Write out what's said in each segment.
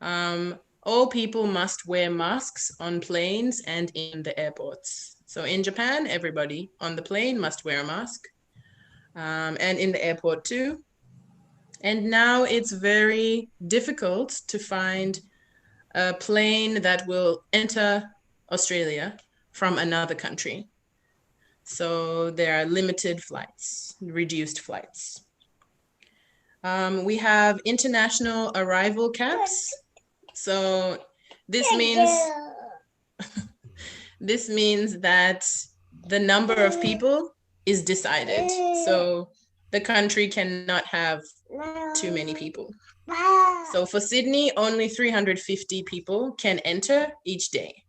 All people must wear masks on planes and in the airports. So in Japan, everybody on the plane must wear a mask, and in the airport too. And now it's very difficult to find a plane that will enter Australia from another country. So there are limited flights, reduced flights. We have international arrival caps. So this means that the number of people is decided. So the country cannot have too many people. So for Sydney, only 350 people can enter each day.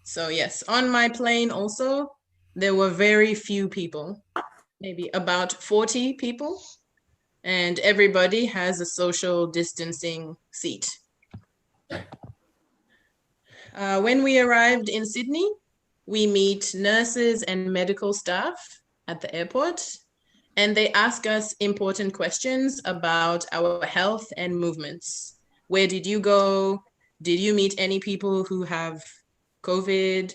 So yes, on my plane also, there were very few people, maybe about 40 people, and everybody has a social distancing seat. When we arrived in Sydney, we meet nurses and medical staff at the airport, and they ask us important questions about our health and movements. Where did you go? Did you meet any people who have COVID?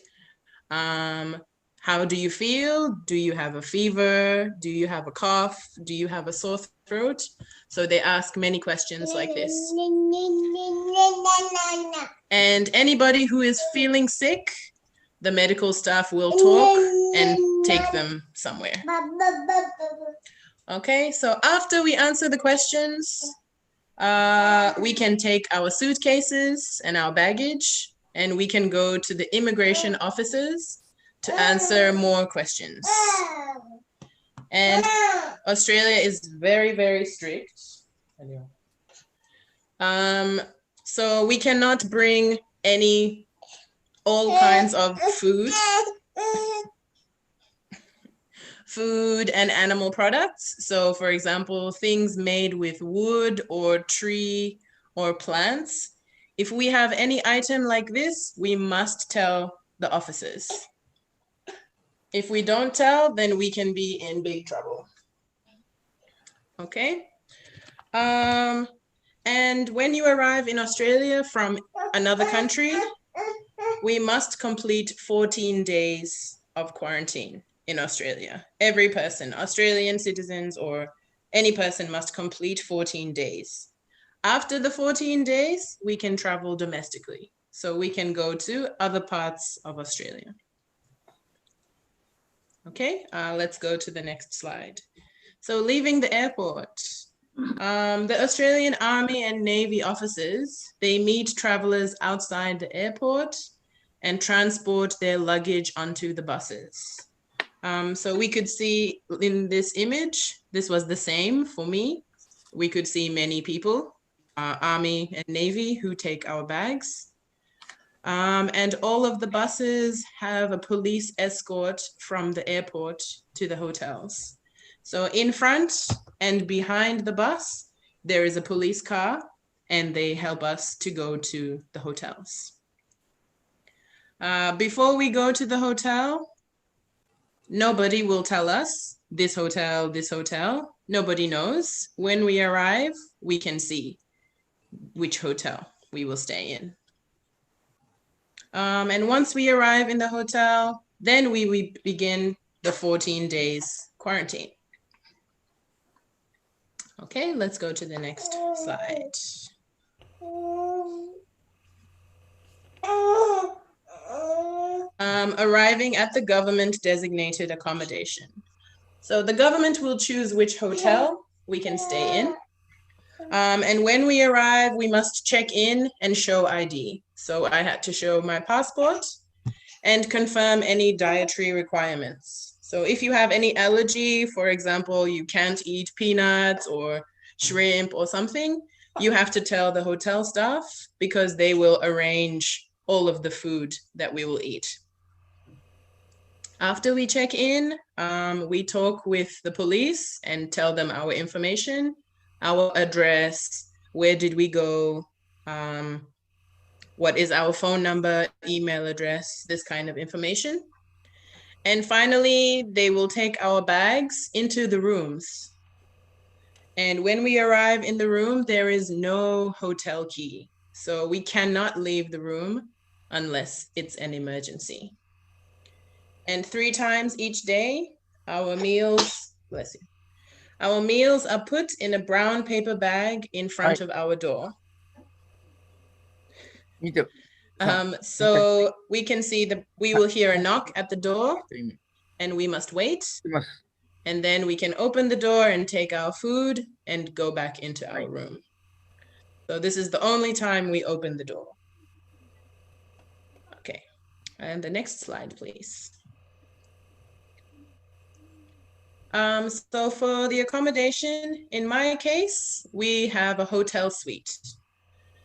How do you feel? Do you have a fever? Do you have a cough? Do you have a sore throat? So they ask many questions like this. And anybody who is feeling sick, the medical staff will talk and take them somewhere. Okay, so after we answer the questions, we can take our suitcases and our baggage, and we can go to the immigration offices to answer more questions. And Australia is very, very strict. So we cannot bring all kinds of food and animal products. So for example, things made with wood or tree or plants. If we have any item like this, we must tell the officers. If we don't tell, then we can be in big trouble. Okay. And when you arrive in Australia from another country, we must complete 14 days of quarantine in Australia. Every person, Australian citizens or any person, must complete 14 days. After the 14 days, we can travel domestically. So we can go to other parts of Australia. Okay, let's go to the next slide. So leaving the airport, the Australian Army and Navy officers, they meet travelers outside the airport and transport their luggage onto the buses. So we could see in this image, this was the same for me. We could see many people, Army and Navy, who take our bags. And all of the buses have a police escort from the airport to the hotels. So in front and behind the bus, there is a police car, and they help us to go to the hotels. Before we go to the hotel, nobody will tell us this hotel, this hotel. Nobody knows. When we arrive, we can see which hotel we will stay in. And once we arrive in the hotel, then we begin the 14 days quarantine. Okay, let's go to the next slide. Arriving at the government designated accommodation. So the government will choose which hotel we can stay in. And when we arrive, we must check in and show ID. So I had to show my passport and confirm any dietary requirements. So if you have any allergy, for example, you can't eat peanuts or shrimp or something, you have to tell the hotel staff, because they will arrange all of the food that we will eat. After we check in, we talk with the police and tell them our information, our address, where did we go, what is our phone number, email address, this kind of information. And finally, they will take our bags into the rooms. And when we arrive in the room, there is no hotel key. So we cannot leave the room unless it's an emergency. And 3 times each day, our meals, bless you, our meals are put in a brown paper bag in front of our door. So we can see we will hear a knock at the door and we must wait. And then we can open the door and take our food and go back into our room. So this is the only time we open the door. Okay, and the next slide, please. So for the accommodation, in my case, we have a hotel suite.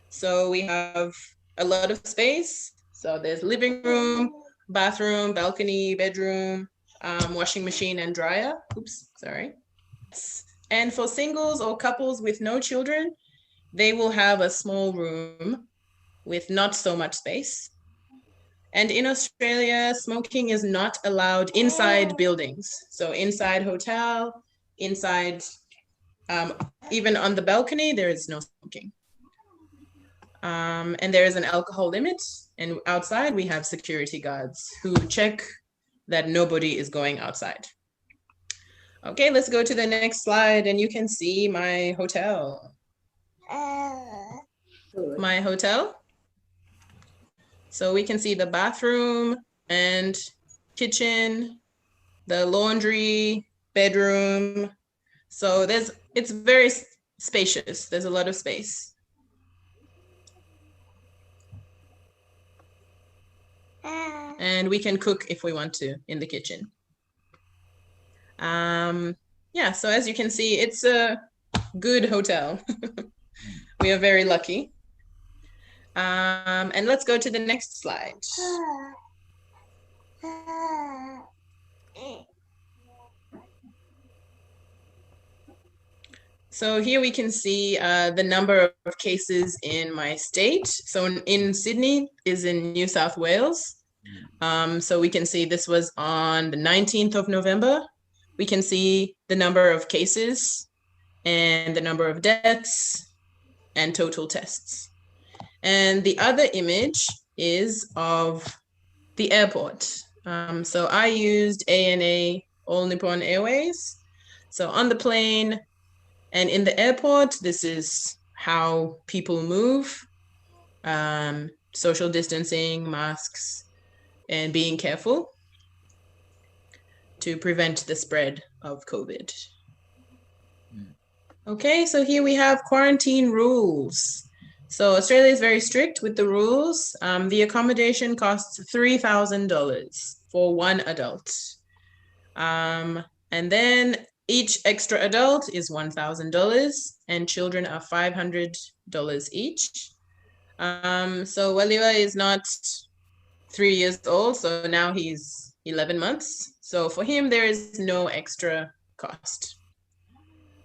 So we have a lot of space. So there's living room, bathroom, balcony, bedroom, washing machine and dryer. Oops, sorry. And for singles or couples with no children, they will have a small room with not so much space. And in Australia, smoking is not allowed inside buildings. So inside hotel, inside, even on the balcony, there is no smoking. And there is an alcohol limit. And outside, we have security guards who check that nobody is going outside. Okay, let's go to the next slide and you can see my hotel. My hotel. So we can see the bathroom and kitchen, the laundry, bedroom. So it's very spacious. There's a lot of space. And we can cook if we want to in the kitchen. Yeah, so as you can see, it's a good hotel. We are very lucky. And let's go to the next slide. So here we can see the number of cases in my state. So in Sydney is in New South Wales. So we can see this was on the 19th of November. We can see the number of cases and the number of deaths and total tests. And the other image is of the airport. So I used ANA, All Nippon Airways. So on the plane and in the airport, this is how people move, social distancing, masks, and being careful to prevent the spread of COVID. Okay, so here we have quarantine rules. So Australia is very strict with the rules. The accommodation costs $3,000 for one adult. And then each extra adult is $1,000 and children are $500 each. So Waliwa is not 3 years old, so now he's 11 months. So for him, there is no extra cost.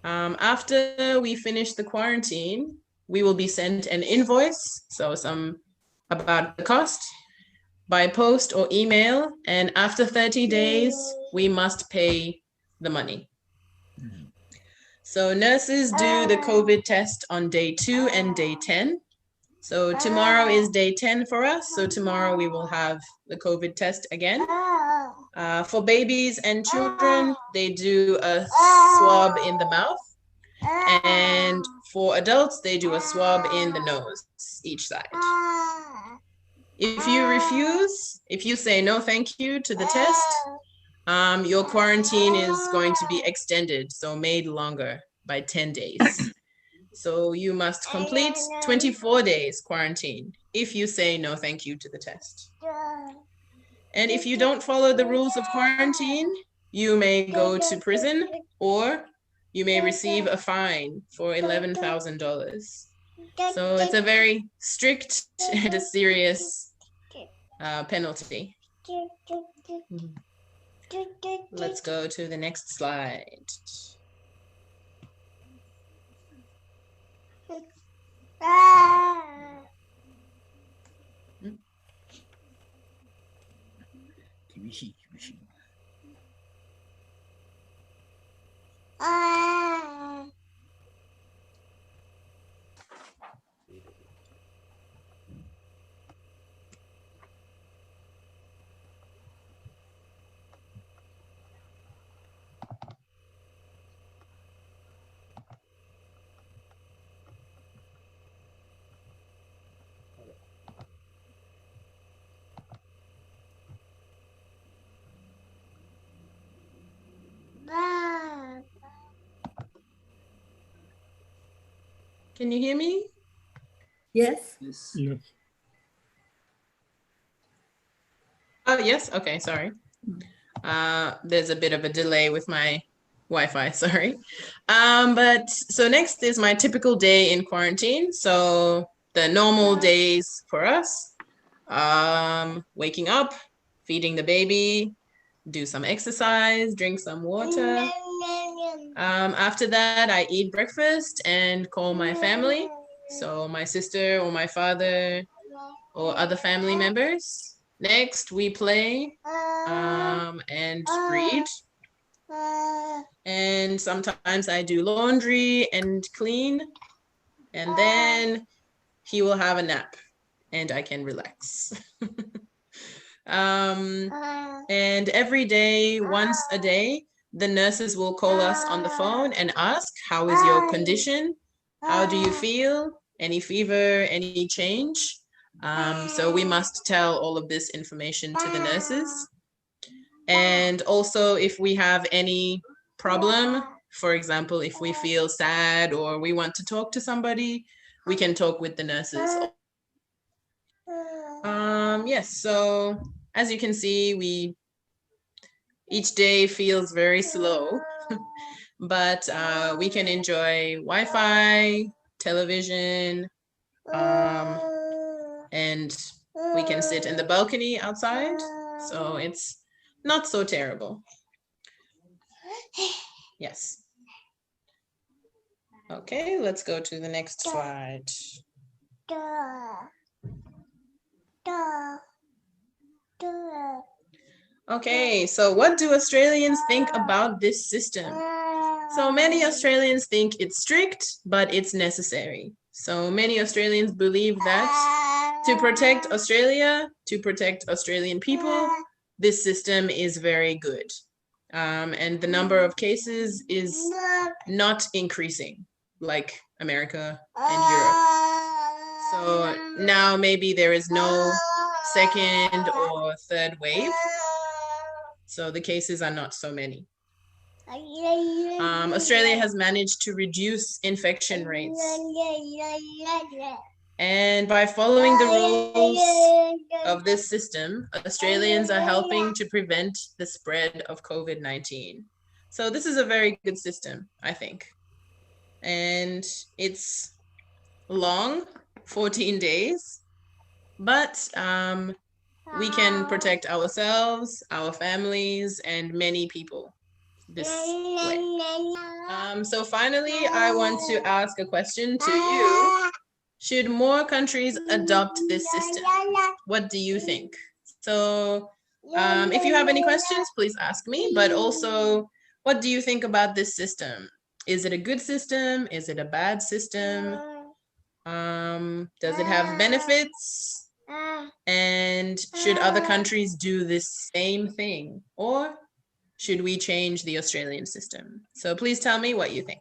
After we finish the quarantine, we will be sent an invoice, so some about the cost, by post or email, and after 30 days, we must pay the money. So nurses do the COVID test on day 2 and day 10. So tomorrow is day 10 for us. So tomorrow we will have the COVID test again. For babies and children, they do a swab in the mouth. And for adults, they do a swab in the nose, each side. If you refuse, if you say no thank you to the test, your quarantine is going to be extended, so made longer by 10 days. So you must complete 24 days quarantine if you say no thank you to the test. And if you don't follow the rules of quarantine, you may go to prison or you may receive a fine for $11,000. So it's a very strict and a serious penalty. Let's go to the next slide. Can you hear me? Yes. Yes. Yes. Oh, yes. Okay, sorry. There's a bit of a delay with my Wi-Fi, sorry. But so next is my typical day in quarantine. So the normal days for us, waking up, feeding the baby, do some exercise, drink some water. After that, I eat breakfast and call my family. So my sister or my father or other family members. Next, we play and read. And sometimes I do laundry and clean. And then he will have a nap and I can relax. And every day, once a day, the nurses will call us on the phone and ask, how is your condition? How do you feel? Any fever, any change? So we must tell all of this information to the nurses. And also if we have any problem, for example, if we feel sad or we want to talk to somebody, we can talk with the nurses. Yes, so as you can see, each day feels very slow, but we can enjoy Wi-Fi, television, and we can sit in the balcony outside. So it's not so terrible. Yes. Okay, let's go to the next slide. Okay, so what do Australians think about this system? So many Australians think it's strict, but it's necessary. So many Australians believe that to protect Australia, to protect Australian people, this system is very good. And the number of cases is not increasing like America and Europe. So now maybe there is no second or third wave. So the cases are not so many. Australia has managed to reduce infection rates. And by following the rules of this system, Australians are helping to prevent the spread of COVID-19. So this is a very good system, I think. And it's long, 14 days, but we can protect ourselves, our families, and many people this way. So finally, I want to ask a question to you. Should more countries adopt this system? What do you think? So if you have any questions, please ask me, but also, what do you think about this system? Is it a good system? Is it a bad system? Does it have benefits? And should other countries do this same thing? Or should we change the Australian system? So please tell me what you think.